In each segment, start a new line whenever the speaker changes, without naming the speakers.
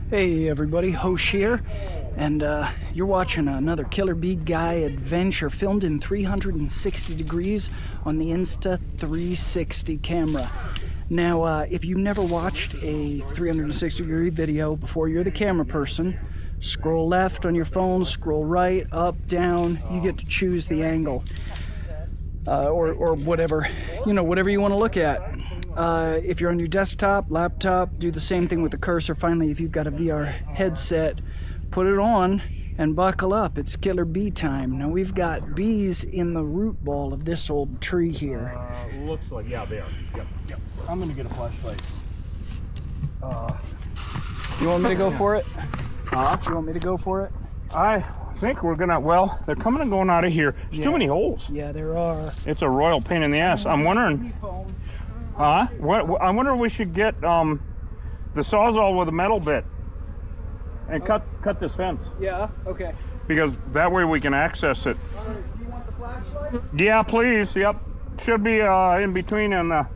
Hey everybody, Hosh here, and you're watching another Killer Bee Guy adventure filmed in 360 degrees on the Insta360 camera. Now, if you've never watched a 360 degree video before, you're the camera person. Scroll left on your phone, scroll right, up, down, you get to choose the angle. Or whatever, whatever you want to look at. If you're on your desktop, laptop, do the same thing with the cursor. Finally, if you've got a VR headset, put it on and buckle up. It's Killer Bee time. Now we've got bees in the root ball of this old tree here.
Looks like, yeah, they are. Yep. I'm gonna get a flashlight.
You want me to go for it?
Huh?
You want me to go for it?
I think we're gonna, well, they're coming and going out of here. There's too many holes.
Yeah, there are.
It's a royal pain in the ass. I'm wondering, I wonder if we should get the Sawzall with a metal bit and cut this fence.
Yeah, okay.
Because that way we can access it.
Do you want the flashlight?
Yeah, please. Yep. Should be in between and the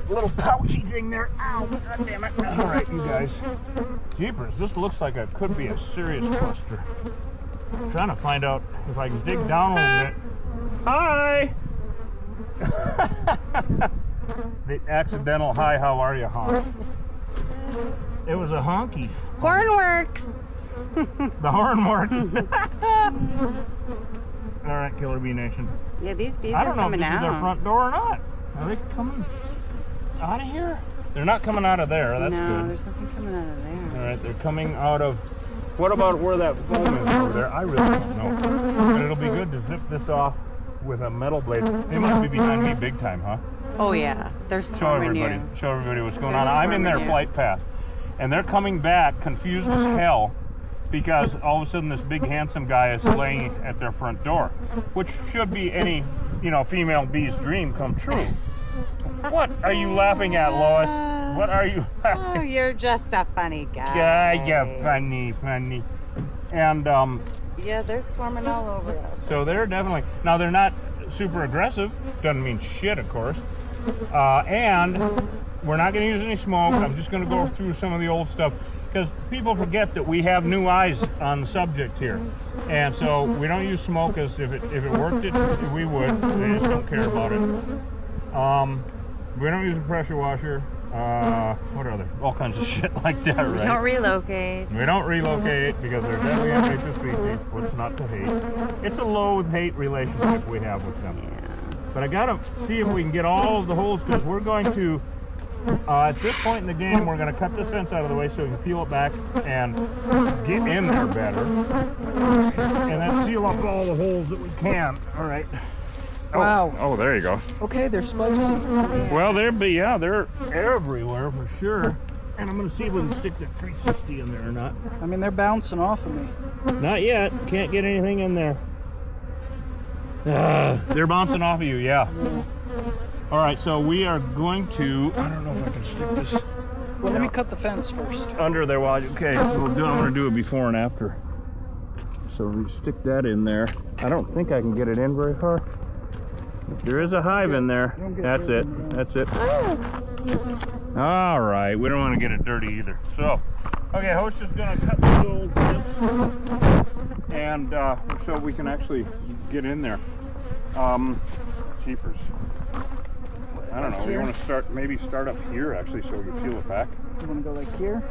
little pouchy thing there. Ow, God damn it. All right, you guys. Jeepers, this looks like it could be a serious cluster. I'm trying to find out if I can dig down a little bit. Hi! The accidental hi, how are you, honk? It was a honky.
Horn works.
The horn works. All right, Killer Bee Nation.
Yeah, these bees
I
are
don't know if
coming
this is their
out.
front door or not. Are they coming out of here? They're not coming out of there. That's
no,
good.
there's nothing coming out of there.
All right, they're coming out of. What about where that foam is over there? I really don't know. But it'll be good to zip this off with a metal blade. They must be behind me big time, huh?
Oh yeah, they're
Show
swarming
everybody.
you.
Show everybody what's going
They're
on. I'm in their
swarming you.
flight path, and they're coming back confused as hell because all of a sudden this big handsome guy is laying at their front door, which should be any female bee's dream come true. What are you laughing at, Lois? What are you?
Oh, you're just a funny guy.
Yeah, funny. And
Yeah, they're swarming all over us.
so they're definitely, now they're not super aggressive, doesn't mean shit, of course. And we're not going to use any smoke. I'm just going to go through some of the old stuff because people forget that we have new eyes on the subject here. And so we don't use smoke as if it worked, we would. They just don't care about it. We don't use a pressure washer. What are there? All kinds of shit like that, right?
We don't relocate.
We don't relocate because they're deadly invasive species. What's not to hate? It's a loathe-hate relationship we have with them.
Yeah.
But I gotta see if we can get all of the holes because we're going to, at this point in the game, we're going to cut this fence out of the way so we can peel it back and get in there better. And then seal up all the holes that we can. All right.
Wow.
Oh, there you go.
Okay, they're spicy.
Well, they're everywhere for sure. And I'm going to see if we can stick the 360 in there or not.
I mean, they're bouncing off of me.
Not yet. Can't get anything in there. They're bouncing off of you, yeah. All right, so we are going to, I don't know if I can stick this
Well, let me cut the fence first.
under there while, okay, so I'm going to do it before and after. So we stick that in there. I don't think I can get it in very far. There is a hive in there. That's it. That's it. All right, we don't want to get it dirty either. So, okay, Hosh is going to cut this old fence, and so we can actually get in there. Jeepers. I don't know. We want to maybe start up here actually, so we can peel it back.
You want to go like here?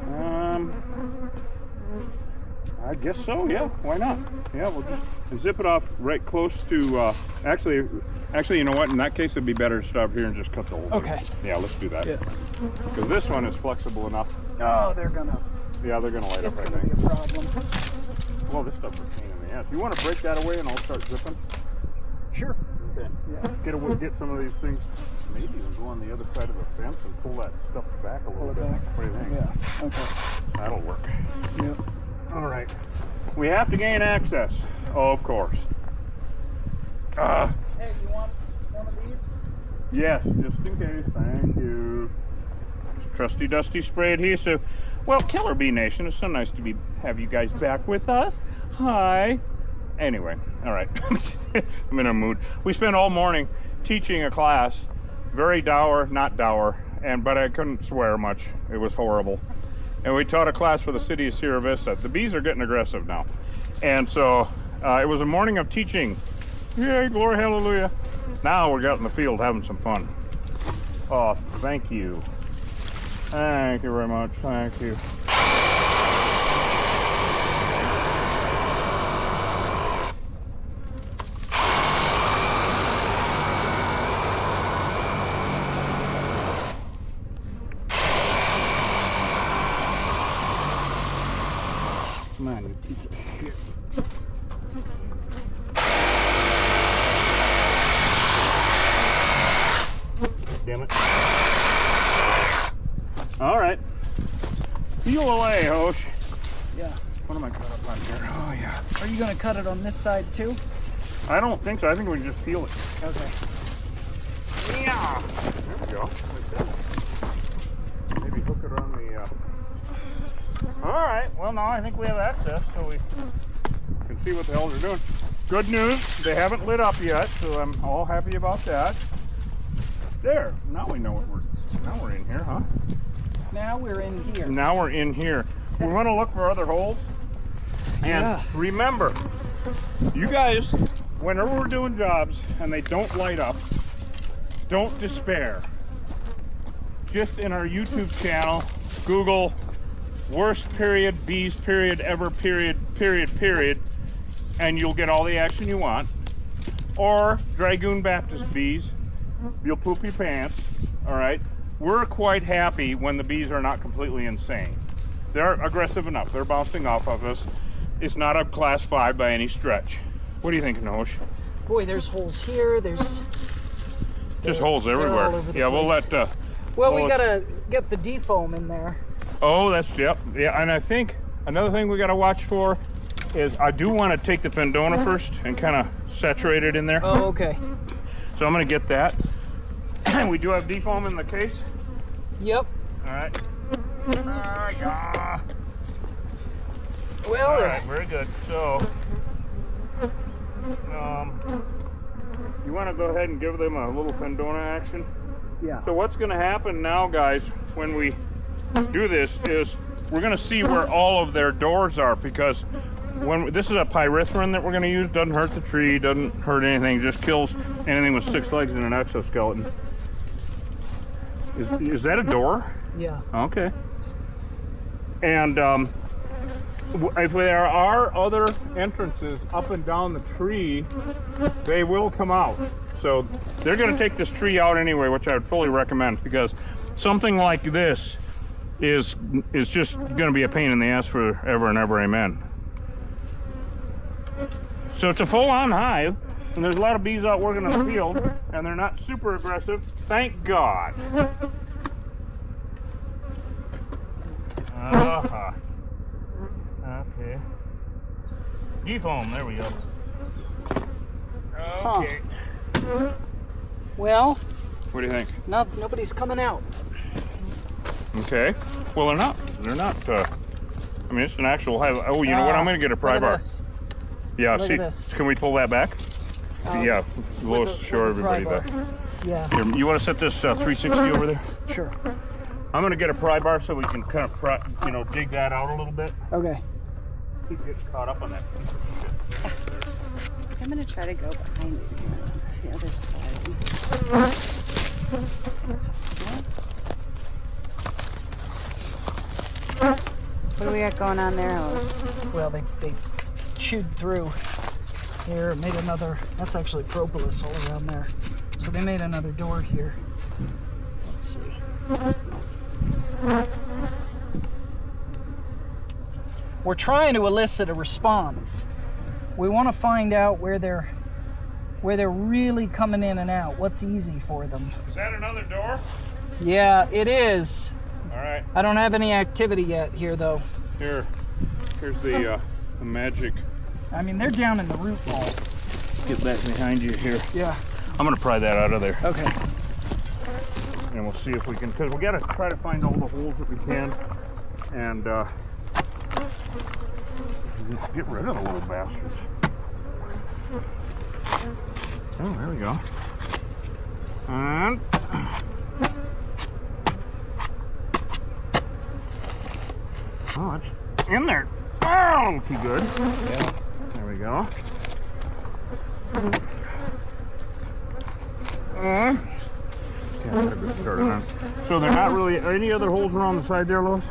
I guess so. Yeah. Why not? Yeah, we'll just zip it off right close to. Actually, you know what? In that case, it'd be better to stop here and just cut the whole thing.
Okay.
Yeah, let's do that.
Yeah.
Because this one is flexible enough.
Oh, they're gonna.
Yeah, they're gonna light up.
It's
I
gonna
think.
be a problem.
Well, this stuff's a pain in the ass. You want to break that away and I'll start zipping?
Sure.
Okay.
Yeah.
Get some of these things. Maybe we'll go on the other side of the fence and pull that stuff back a little
Pull it
bit.
back.
What do you think?
Yeah. Okay.
That'll work.
Yep.
All right. We have to gain access. Oh, of course.
Hey, you want one of these?
Yes, just in case. Thank you. Trusty dusty spray adhesive. Well, Killer Bee Nation, it's so nice to have you guys back with us. Hi. Anyway, all right. I'm in a mood. We spent all morning teaching a class very dour, not dour, but I couldn't swear much. It was horrible. And we taught a class for the city of Sierra Vista. The bees are getting aggressive now. And so it was a morning of teaching. Yay, glory, hallelujah. Now we're out in the field having some fun. Oh, thank you. Thank you very much. Thank you. Come on, you piece of shit. Damn it. All right. Peel away, Hosh.
Yeah.
What am I cut up on here? Oh, yeah.
Are you gonna cut it on this side too?
I don't think so. I think we can just peel it.
Okay.
Yeah. There we go. Like that. Maybe hook it on the... All right. Well, now I think we have access, so we can see what the hell they're doing. Good news. They haven't lit up yet, so I'm all happy about that. There. Now we know what now we're in here, huh?
Now we're in here.
Now we're in here. We want to look for other holes. And remember, you guys, whenever we're doing jobs and they don't light up, don't despair. Just in our YouTube channel, Google worst period, bees period, ever period, period, and you'll get all the action you want. Or Dragoon Baptist bees, you'll poop your pants, all right? We're quite happy when the bees are not completely insane. They're aggressive enough. They're bouncing off of us. It's not a class 5 by any stretch. What do you think, Nosh?
Boy, there's holes here. There's
just holes everywhere.
All over the
yeah, we'll
place.
let.
We gotta get the defoam in there.
Oh, that's yeah. And I think another thing we gotta watch for is I do want to take the Fendona first and kind of saturate it in there.
Oh, okay.
So I'm gonna get that. We do have defoam in the case.
Yep.
All right. Yeah.
Well,
all right, very good. So, you want to go ahead and give them a little Fendona action?
yeah.
So what's going to happen now, guys, when we do this is we're going to see where all of their doors are, because when this is a pyrethrin that we're going to use, doesn't hurt the tree, doesn't hurt anything, just kills anything with 6 legs and an exoskeleton. Is that a door?
Yeah.
Okay. And if there are other entrances up and down the tree, they will come out. So they're going to take this tree out anyway, which I would fully recommend, because something like this is just going to be a pain in the ass forever and ever, amen. So it's a full-on hive, and there's a lot of bees out working in the field, and they're not super aggressive, thank God. Okay. Defoam, there we go. Okay.
Well,
What do you think?
nobody's coming out.
Okay. Well, they're not. I mean, it's an actual hive. Oh, you know what? I'm going to get a pry
Look
bar.
at this.
Yeah,
Look
see.
at this.
Can we pull that back? Yeah, Lois, show
with the pry
everybody
bar.
that.
Yeah.
Here, you want to set this 360 over there?
Sure.
I'm going to get a pry bar so we can kind of, dig that out a little bit.
Okay.
Keep getting caught up on that.
I'm gonna try to go behind you here, the other side. What do we got going on there?
Well, they chewed through here, made another. That's actually propolis all around there. So they made another door here. Let's see. We're trying to elicit a response. We want to find out where they're really coming in and out. What's easy for them?
Is that another door?
Yeah, it is.
All right.
I don't have any activity yet here, though.
Here's the magic.
I mean, they're down in the root ball.
Get back behind you here.
Yeah.
I'm going to pry that out of there.
Okay.
And we'll see if we can, because we got to try to find all the holes that we can, and just get rid of the little bastards. Oh, there we go. And Oh, it's in there. Oh, too good. Yeah. There we go. Can't get a good start on. So they're not really any other holes around the side there, Lois?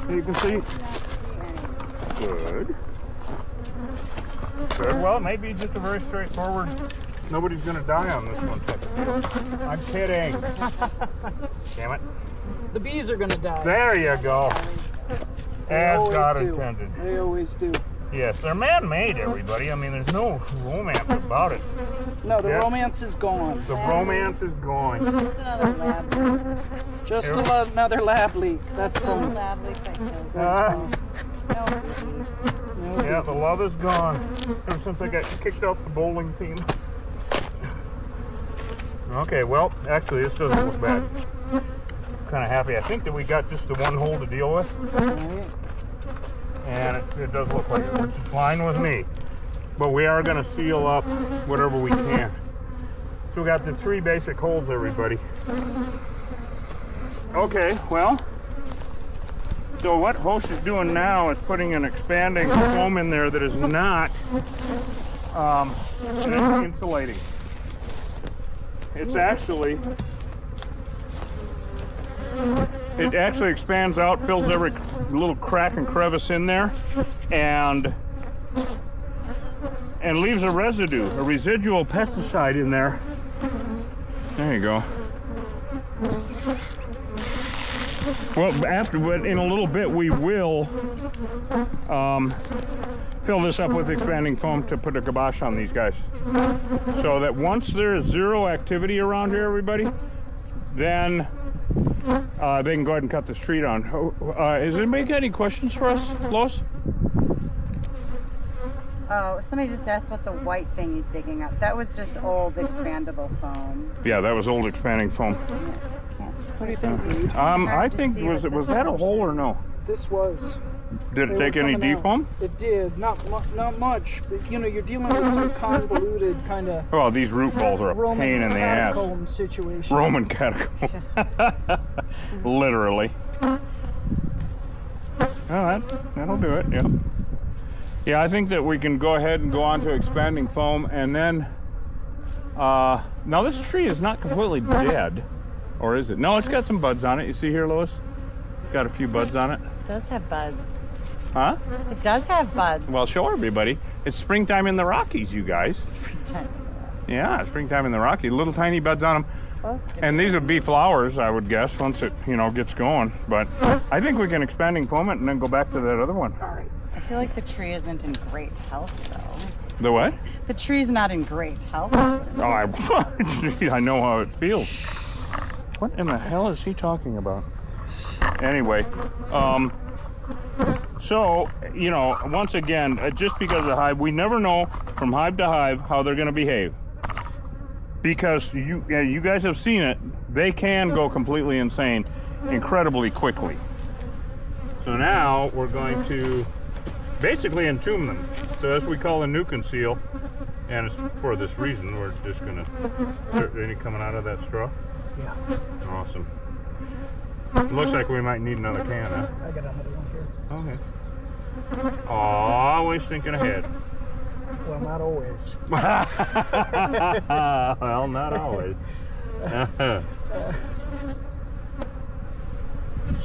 That you can see? Good. Good. Well, it may be just a very straightforward, nobody's gonna die on this one type of deal. I'm kidding. Damn it.
The bees are gonna die.
There you go.
They
As
always
God
do.
intended.
They always do.
Yes, they're man-made, everybody. I mean, there's no romance about it.
No, the
Yeah.
romance is gone.
The romance is gone.
Just another lab leak.
Just
Yeah.
another lab leak. That's
Another
funny.
lab leak I killed.
That's
Ah.
funny.
No biggie.
No,
Yeah, the love is gone. Ever since I got kicked off the bowling team. Okay, well, actually, this doesn't look bad. Kind of happy. I think that we got just the one hole to deal with,
Alright.
and it does look like it, which is fine with me. But we are going to seal up whatever we can. So we got the 3 basic holes, everybody. Okay, well, so what Host is doing now is putting an expanding foam in there that is not insulating. It's actually, it actually expands out, fills every little crack and crevice in there, and leaves a residue, a residual pesticide in there. There you go. Well, but in a little bit we will fill this up with expanding foam to put a kibosh on these guys. So that once there is zero activity around here, everybody, then they can go ahead and cut this tree down. Is anybody got any questions for us, Lois?
Oh, somebody just asked what the white thing he's digging up. That was just old expandable foam.
Yeah, that was old expanding foam.
What do you think?
I think, was that a hole or no?
This was.
Did it take any defoam?
It did. Not much. But, you know, you're dealing with some convoluted kind of
Well, these root balls are a
Roman
pain in the ass.
catacomb situation.
Roman catacomb. Literally. Oh, that'll do it, yeah. Yeah, I think that we can go ahead and go on to expanding foam, and then, now this tree is not completely dead, or is it? No, it's got some buds on it. You see here, Lois? It's got a few buds on it.
It does have buds.
Huh?
It does have buds.
Well, show everybody. It's springtime in the Rockies, you guys. Yeah, springtime in the Rockies. Little tiny buds on them. And these would be flowers, I would guess, once it, gets going. But I think we can expanding foam it and then go back to that other one.
All right.
I feel like the tree isn't in great health, though.
The what?
The tree's not in great health.
Oh, I know how it feels. What in the hell is he talking about? Anyway, so, once again, just because of Hive, we never know from hive to hive how they're going to behave. Because you guys have seen it, they can go completely insane incredibly quickly. So now we're going to basically entomb them. So as we call a nuke and seal, and it's for this reason, we're just going to, any coming out of that straw?
Yeah.
Awesome. It looks like we might need another can, huh?
I got another one here.
Okay. Always thinking ahead.
Well, not always.
Well, not always.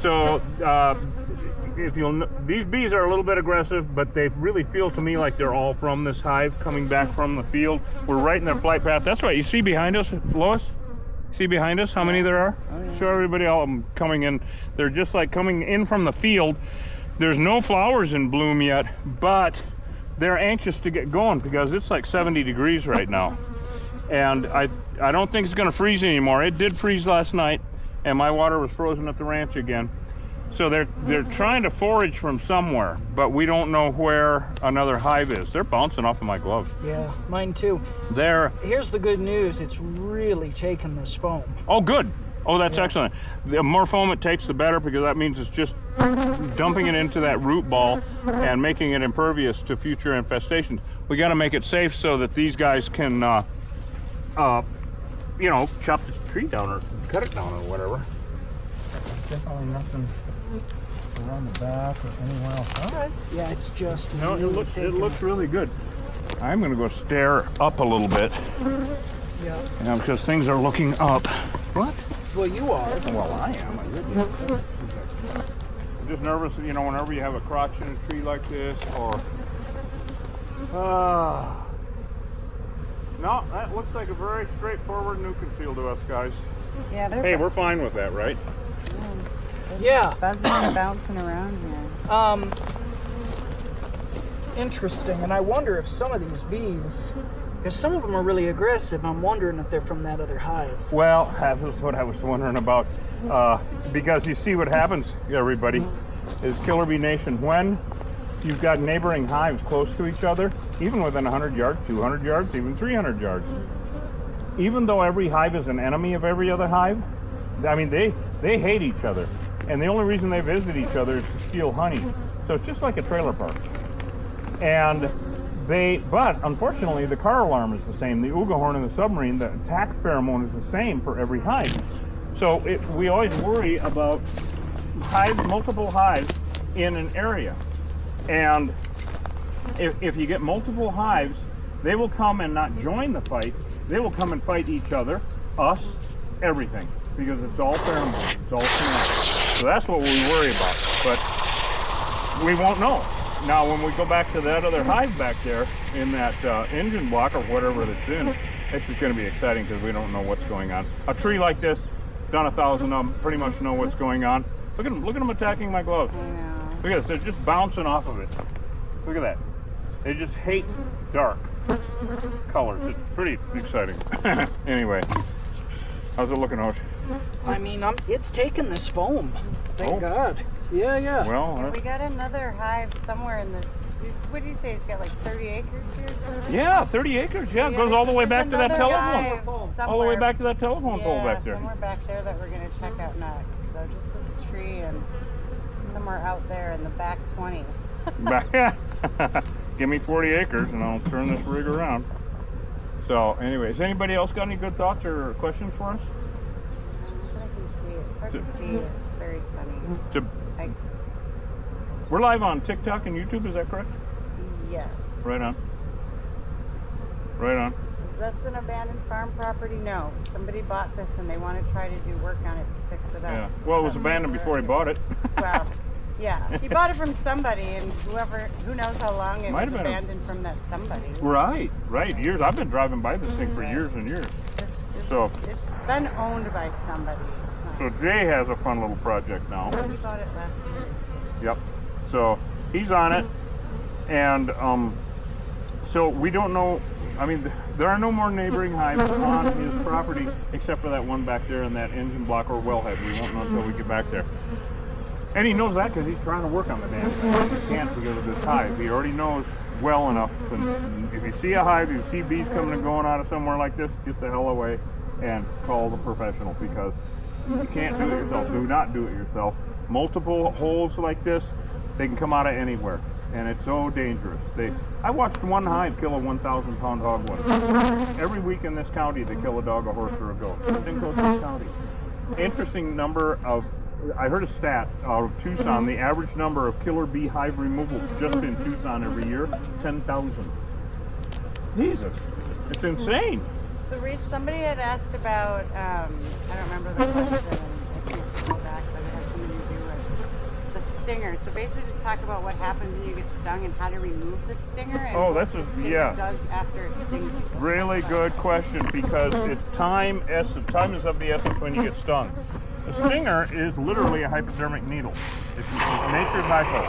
So, if these bees are a little bit aggressive, but they really feel to me like they're all from this hive coming back from the field. We're right in their flight path. That's right. You see behind us, Lois? See behind us how many there are? Oh, yeah. Show everybody all of them coming in. They're just like coming in from the field. There's no flowers in bloom yet, but they're anxious to get going because it's like 70 degrees right now. And I don't think it's going to freeze anymore. It did freeze last night, and my water was frozen at the ranch again. So they're trying to forage from somewhere, but we don't know where another hive is. They're bouncing off of my gloves.
Yeah, mine too. Here's the good news. It's really taken this foam.
Oh, good. Oh, that's excellent. The more foam it takes, the better, because that means it's just dumping it into that root ball and making it impervious to future infestations. We got to make it safe so that these guys can, chop the tree down or cut it down or whatever. Definitely nothing around the back or anywhere else. All right.
Yeah, it's just
No,
really
it looks really good. I'm gonna go stare up a little bit.
Yeah.
Because things are looking up. What?
Well, you are.
Well, I am. I'm just nervous, you know, whenever you have a crotch in a tree like this, or no, that looks like a very straightforward nuke seal to us, guys.
Yeah, they're
Hey, we're fine with that, right?
Yeah.
buzzing and bouncing around here.
Interesting. And I wonder if some of these bees, because some of them are really aggressive, I'm wondering if they're from that other hive.
Well, that was what I was wondering about. Because you see what happens, everybody, is Killer Bee Nation, when you've got neighboring hives close to each other, even within 100 yards, 200 yards, even 300 yards, even though every hive is an enemy of every other hive, I mean, they hate each other. And the only reason they visit each other is to steal honey. So it's just like a trailer park. And but unfortunately, the car alarm is the same. The Ooga horn in the submarine, the attack pheromone is the same for every hive. So we always worry about multiple hives in an area. And if you get multiple hives, they will come and not join the fight. They will come and fight each other, us, everything, because it's all pheromones, it's all connected. So that's what we worry about, but we won't know. Now, when we go back to that other hive back there in that engine block or whatever that's in, it's just going to be exciting because we don't know what's going on. A tree like this, done 1,000 of them, pretty much know what's going on. Look at them attacking my gloves.
I know.
Look at this, they're just bouncing off of it. Look at that. They just hate dark colors. It's pretty exciting. Anyway, how's it looking, Hosh?
I mean, it's taking this foam. Thank God. Yeah, yeah.
Well,
We got another hive somewhere in this. What do you say? It's got like 30 acres here? Or something?
yeah, 30 acres. Yeah, it goes all the way back to that
There's another
telephone.
hive
All the way
somewhere.
back to that telephone pole back there.
Somewhere back there that we're going to check out next. So just this tree and somewhere out there in the back 20.
Give me 40 acres and I'll turn this rig around. So anyway, has anybody else got any good thoughts or questions for us?
I can see it. It's hard to see it. It's very sunny.
We're live on TikTok and YouTube, is that correct?
Yes.
Right on. Right on.
Is this an abandoned farm property? No. Somebody bought this and they want to try to do work on it to fix it up.
Yeah. Well, it was abandoned before he bought it.
Well, yeah. He bought it from somebody, and who knows how long it
Might
was
have been
abandoned from that somebody.
Right. Years. I've been driving by this thing for years and years. So-
It's been owned by somebody. It's
So
not-
Jay has a fun little project now.
He bought it last year.
Yep. So he's on it, and so we don't know. I mean, there are no more neighboring hives on his property except for that one back there in that engine block or wellhead. We won't know until we get back there. And he knows that because he's trying to work on the damn thing. He can't because of this hive. He already knows well enough. And if you see a hive, you see bees coming and going out of somewhere like this, get the hell away and call the professional, because you can't do it yourself. Do not do it yourself. Multiple holes like this, they can come out of anywhere, and it's so dangerous. I watched one hive kill a 1,000-pound hog once. Every week in this county, they kill a dog, a horse, or a goat. In this county. Interesting number of. I heard a stat out of Tucson. The average number of killer bee hive removals just in Tucson every year, 10,000. Jesus, it's insane.
So, Reach, somebody had asked about, I don't remember the question, and I can't go back, but it has something to do with the stinger. So basically just talk about what happens when you get stung and how to remove the stinger. And
Oh,
what
that's a-
the stinger
yeah.
does after it stings you.
Really good question, because it's time essence. Time is of the essence when you get stung. The stinger is literally a hypodermic needle. It's nature's hypo.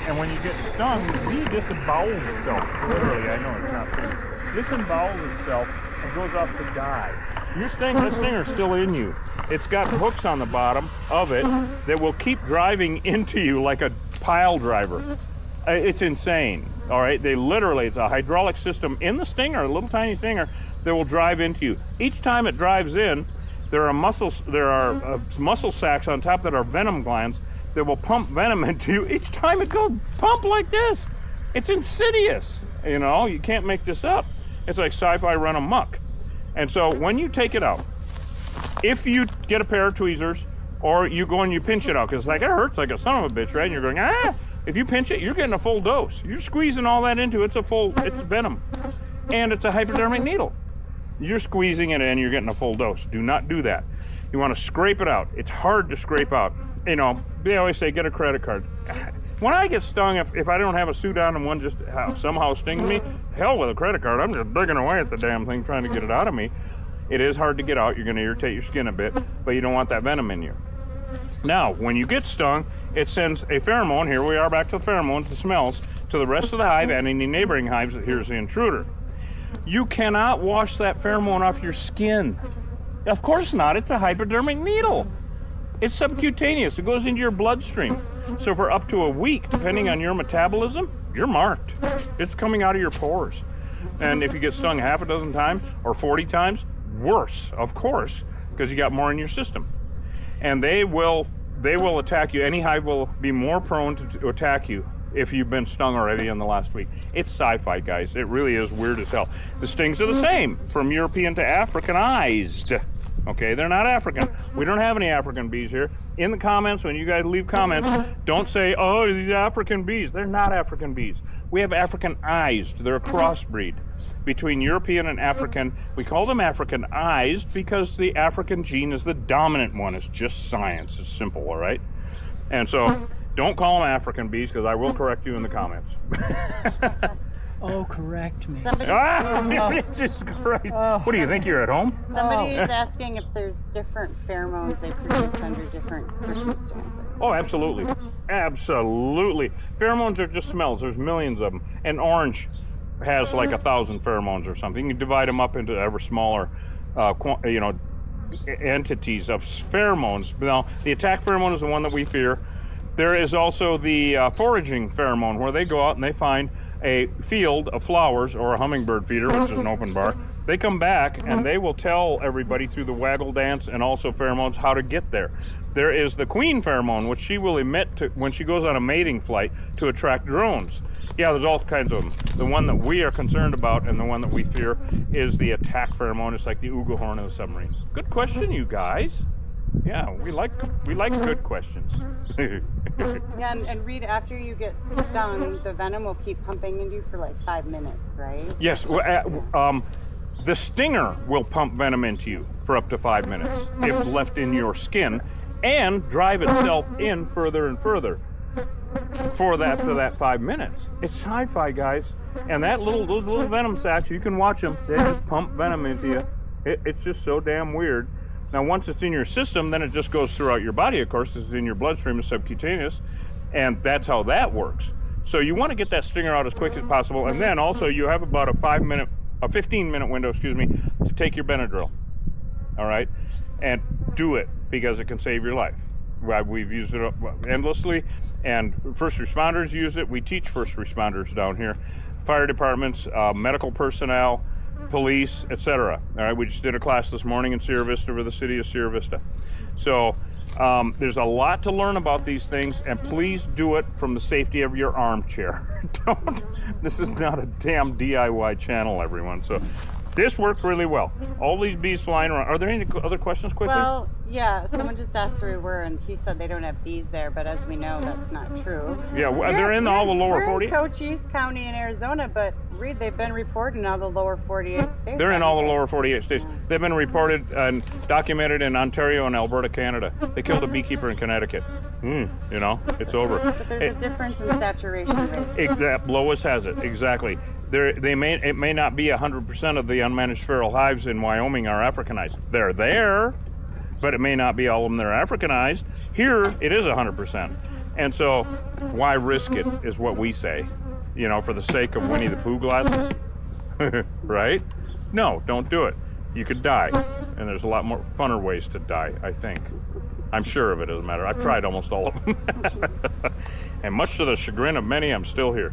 And when you get stung, the bee disembowels itself. Literally, I know it's not true. Disembowels itself and goes off to die. That stinger's still in you. It's got hooks on the bottom of it that will keep driving into you like a pile driver. It's insane. All right, it's a hydraulic system in the stinger, a little tiny stinger that will drive into you. Each time it drives in, there are muscle sacs on top that are venom glands that will pump venom into you. Each time it goes pump like this. It's insidious. You can't make this up. It's like sci-fi run amok. And so when you take it out, if you get a pair of tweezers, or you go and you pinch it out, because like it hurts like a son of a bitch, right? And you're going, ah! If you pinch it, you're getting a full dose. You're squeezing all that into it. It's venom. And it's a hypodermic needle. You're squeezing it in, you're getting a full dose. Do not do that. You want to scrape it out. It's hard to scrape out. You know, they always say get a credit card. When I get stung, if I don't have a suit on and one just somehow stings me, hell with a credit card. I'm just digging away at the damn thing trying to get it out of me. It is hard to get out. You're going to irritate your skin a bit, but you don't want that venom in you. Now, when you get stung, it sends a pheromone, here we are back to the pheromones, the smells, to the rest of the hive and any neighboring hives that here's the intruder. You cannot wash that pheromone off your skin. Of course not, it's a hypodermic needle. It's subcutaneous, it goes into your bloodstream. So for up to a week, depending on your metabolism, you're marked. It's coming out of your pores. And if you get stung half a dozen times or 40 times, worse, of course, because you got more in your system. And they will attack you. Any hive will be more prone to attack you if you've been stung already in the last week. It's sci-fi, guys. It really is weird as hell. The stings are the same, from European to Africanized. Okay, they're not African. We don't have any African bees here. In the comments, when you guys leave comments, don't say, oh, these African bees. They're not African bees. We have Africanized. They're a crossbreed between European and African. We call them Africanized because the African gene is the dominant one. It's just science. It's simple, all right? And so don't call them African bees because I will correct you in the comments.
Oh, correct me.
It's just great. What do you think, you're at home?
Somebody is asking if there's different pheromones they produce under different circumstances.
Oh, absolutely. Absolutely. Pheromones are just smells. There's millions of them. And orange has like 1,000 pheromones or something. You can divide them up into ever smaller, entities of pheromones. Now, the attack pheromone is the one that we fear. There is also the foraging pheromone, where they go out and they find a field of flowers or a hummingbird feeder, which is an open bar. They come back and they will tell everybody through the waggle dance and also pheromones how to get there. There is the queen pheromone, which she will emit when she goes on a mating flight to attract drones. Yeah, there's all kinds of them. The one that we are concerned about and the one that we fear is the attack pheromone. It's like the ooga horn of the submarine. Good question, you guys. Yeah, we like good questions.
Yeah, and Reed, after you get stung, the venom will keep pumping into you for like 5 minutes, right?
Yes, the stinger will pump venom into you for up to 5 minutes if left in your skin, and drive itself in further and further for that 5 minutes. It's sci-fi, guys. And those little venom sacs, you can watch them. They just pump venom into you. It's just so damn weird. Now, once it's in your system, then it just goes throughout your body, of course. It's in your bloodstream, it's subcutaneous, and that's how that works. So you want to get that stinger out as quick as possible, and then also you have about a 15-minute window, to take your Benadryl, all right? And do it, because it can save your life. We've used it endlessly, and first responders use it. We teach first responders down here, fire departments, medical personnel, police, etc. All right, we just did a class this morning in Sierra Vista for the city of Sierra Vista. So there's a lot to learn about these things, and please do it from the safety of your armchair. This is not a damn DIY channel, everyone. So this worked really well. All these bees flying around. Are there any other questions quickly?
Well, yeah, someone just asked where we were, and he said they don't have bees there, but as we know, that's not true.
Yeah, they're in all the lower
48.
48.
We're in Cochise County in Arizona, but Reed, they've been reported in all the lower 48 states.
They're in all the lower 48 states. They've been reported and documented in Ontario and Alberta, Canada. They killed a beekeeper in Connecticut. It's over.
But there's a difference in saturation rate.
Lois has it, exactly. It may not be 100% of the unmanaged feral hives in Wyoming are Africanized. They're there, but it may not be all of them that are Africanized. Here, it is 100%. And so, why risk it, is what we say, for the sake of Winnie the Pooh glasses, right? No, don't do it. You could die, and there's a lot more funner ways to die, I think. I'm sure of it, doesn't matter. I've tried almost all of them. And much to the chagrin of many, I'm still here.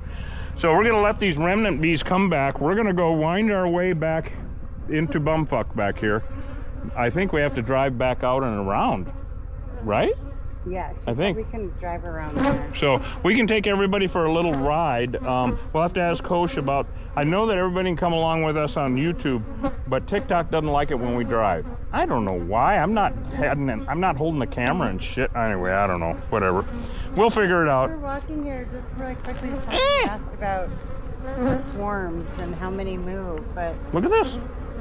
So we're going to let these remnant bees come back. We're going to go wind our way back into bumfuck back here. I think we have to drive back out and around, right?
Yeah,
I think.
we can drive around there.
So we can take everybody for a little ride. We'll have to ask Coach about, I know that everybody can come along with us on YouTube, but TikTok doesn't like it when we drive. I don't know why. I'm not holding the camera and shit. Anyway, I don't know. Whatever. We'll figure it out.
We're walking here just really quickly. Somebody asked about the swarms and how many move, but
Look at this.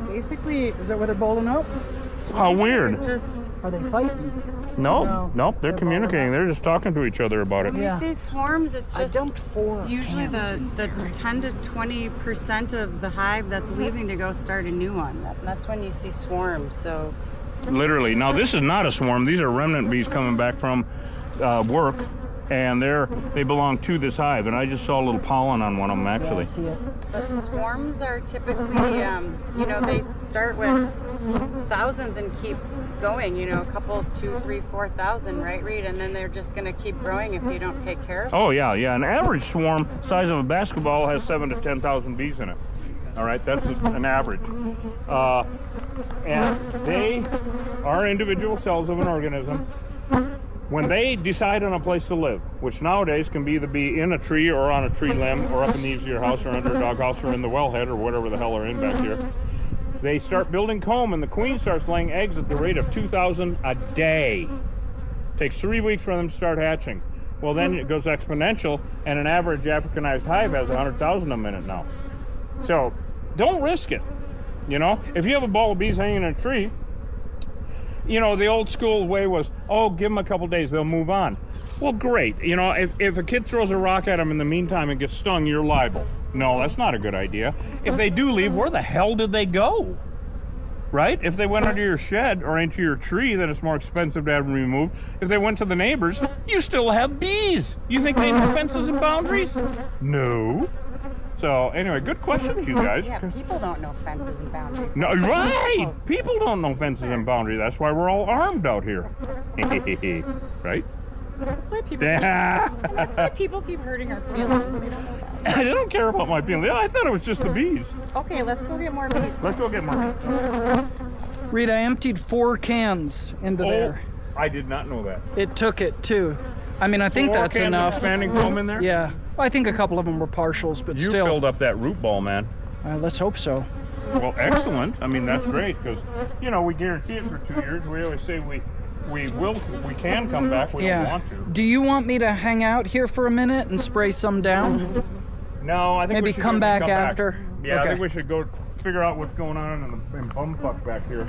basically,
Is that where they're bowling up?
How weird.
Are they fighting?
No, they're communicating. They're just talking to each other about it.
when
Yeah.
we say swarms, it's
I
just
dumped 4
usually
cans.
the 10 to 20% of the hive that's leaving to go start a new one. That's when you see swarms. So
Literally. Now this is not a swarm. These are remnant bees coming back from work, and they belong to this hive. And I just saw a little pollen on one of them
Yeah, I
actually.
see it.
but swarms are typically, they start with thousands and keep going. A couple, 2, 3, 4,000, right, Reed? And then they're just going to keep growing if you don't take care of them.
Oh yeah. An average swarm size of a basketball has 7,000 to 10,000 bees in it. All right, that's an average. And they are individual cells of an organism. When they decide on a place to live, which nowadays can either be in a tree or on a tree limb or up in the eaves of your house or under a doghouse or in the wellhead or whatever the hell are in back here, they start building comb and the queen starts laying eggs at the rate of 2,000 a day. Takes 3 weeks for them to start hatching. Well, then it goes exponential, and an average Africanized hive has 100,000 a minute now. So don't risk it. If you have a ball of bees hanging in a tree, the old school way was, give them a couple days, they'll move on. Well, great. If a kid throws a rock at them in the meantime and gets stung, you're liable. No, that's not a good idea. If they do leave, where the hell did they go? Right? If they went under your shed or into your tree, then it's more expensive to have them removed. If they went to the neighbors, you still have bees. You think they know fences and boundaries? No. So anyway, good questions, you guys.
Yeah, people don't know fences and boundaries.
No, right. People don't know fences and boundaries. That's why we're all armed out here. Right?
That's why people.
Yeah.
That's why people keep hurting our feelings. They don't know that.
I don't care about my feelings. I thought it was just the bees.
Okay, let's go get more bees.
Let's go get more.
Reed, I emptied 4 cans into there.
I did not know that.
It took it too. I mean, I think
4
that's
cans of
enough.
expanding foam in there?
Yeah. Well, I think a couple of them were partials, but
You
still.
filled up that root ball, man.
Let's hope so.
Well, excellent. I mean, that's great because, we guarantee it for 2 years. We always say we can come back. We don't want to.
Do you want me to hang out here for a minute and spray some down?
No, I think
Maybe
we should
come back after?
Yeah, I
Okay.
think we should go figure out what's going on in bumfuck back here.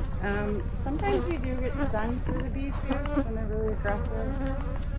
Sometimes you do get stung through the bees too when they're really aggressive.